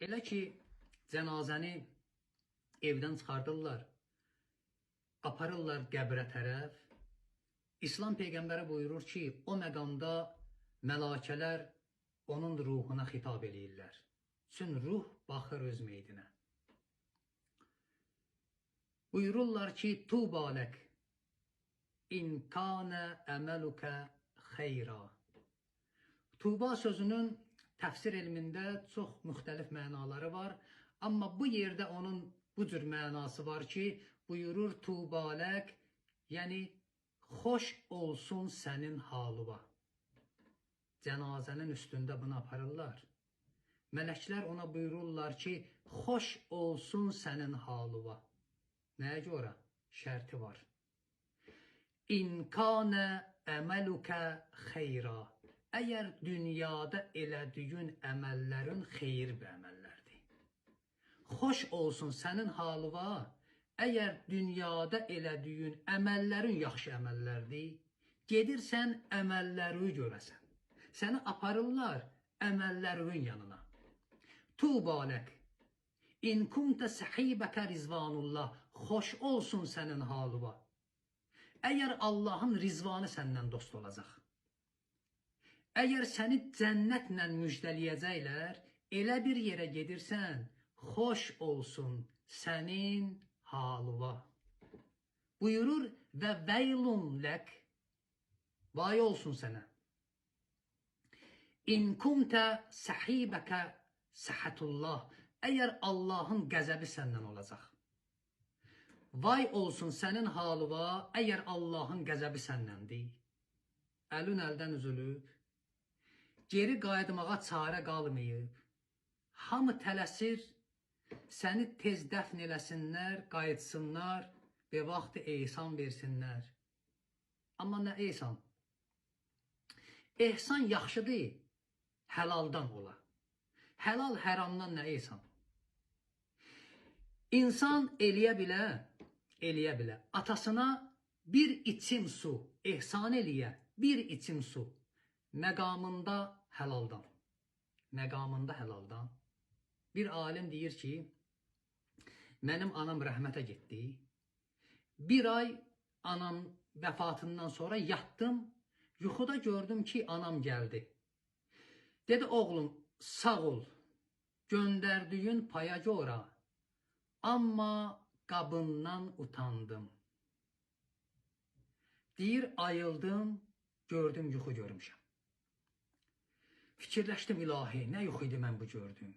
Elə ki, cənazəni evdən çıxardırlar, aparırlar qəbrə tərəf. İslam Peyğəmbəri buyurur ki, o məqamda mələkələr onun ruhuna xitab eləyirlər. Çünki ruh baxır öz meydinə. Buyururlar ki, tubalək in kana əməlukə xeyra. Tuba sözünün təfsir elmində çox müxtəlif mənaları var. Amma bu yerdə onun bu cür mənası var ki, buyurur tubalək, yəni xoş olsun sənin halıva. Cənazənin üstündə bunu aparırlar. Mələklər ona buyururlar ki, xoş olsun sənin halıva. Nəyə görə? Şərti var. İn kana əməlukə xeyra. Əgər dünyada elədiyin əməllərin xeyir bir əməllərdir. Xoş olsun sənin halıva, əgər dünyada elədiyin əməllərin yaxşı əməllərdir, gedirsən əməlləri görəsən. Səni aparırlar əməllərin yanına. Tubalək, in kunta sahibəkə rizvanullah, xoş olsun sənin halıva. Əgər Allahın rizvanı səndən dost olacaq. Əgər səni cənnətlə müjdələyəcəklər, elə bir yerə gedirsən, xoş olsun sənin halıva. Buyurur və veylun lək, vay olsun sənə. İn kunta sahibəkə sahatullah, əgər Allahın qəzəbi səndən olacaq. Vay olsun sənin halıva, əgər Allahın qəzəbi səndəndir. Əlin əldən üzülüb, geri qayıtmağa çarə qalmayıb. Hamı tələsir, səni tez dəfn eləsinlər, qayıtsınlar və vaxtı ehsan versinlər. Amma nə ehsan? Ehsan yaxşıdır, həlaldan ola. Həlal həramdan nə ehsan? İnsan eləyə bilə, atasına bir içim su ehsan eləyə, bir içim su. Məqamında həlaldan. Məqamında həlaldan. Bir alim deyir ki, mənim anam rəhmətə getdi. Bir ay anam vəfatından sonra yatdım, yuxuda gördüm ki, anam gəldi. Dedi, oğlum, sağ ol, göndərdiyin paya görə, amma qabından utandım. Deyir, ayıldım, gördüm, yuxu görmüşəm. Fikirləşdim, ilahi, nə yuxu idi mən bu gördüm?